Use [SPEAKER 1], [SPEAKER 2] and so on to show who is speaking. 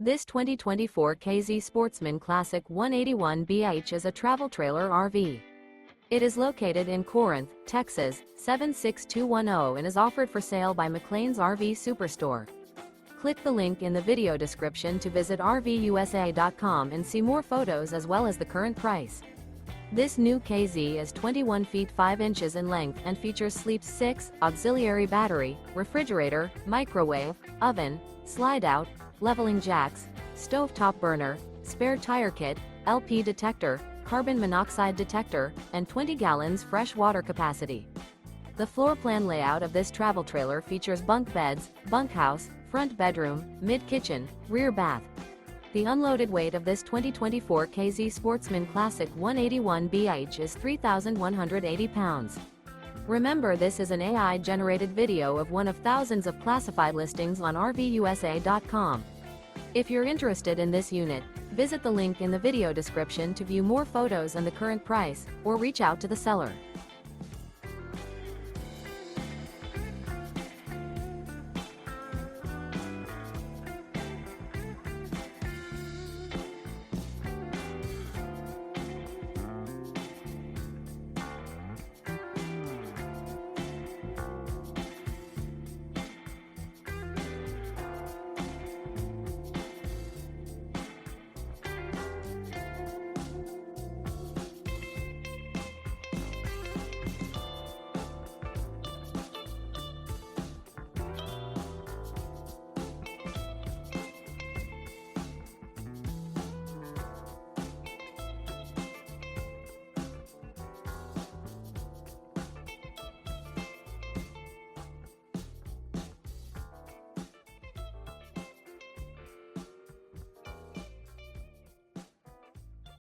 [SPEAKER 1] This 2024 K-Z Sportsmen Classic 181BH is a travel trailer RV. It is located in Corinth, Texas, 76210 and is offered for sale by McClain's RV Superstore. Click the link in the video description to visit RVUSA.com and see more photos as well as the current price. This new K-Z is 21 feet 5 inches in length and features Sleep 6, auxiliary battery, refrigerator, microwave, oven, slide-out, leveling jacks, stovetop burner, spare tire kit, LP detector, carbon monoxide detector, and 20 gallons fresh water capacity. The floor plan layout of this travel trailer features bunk beds, bunkhouse, front bedroom, mid-kitchen, rear bath. The unloaded weight of this 2024 K-Z Sportsmen Classic 181BH is 3,180 pounds. Remember, this is an AI-generated video of one of thousands of classified listings on RVUSA.com. If you're interested in this unit, visit the link in the video description to view more photos and the current price, or reach out to the seller.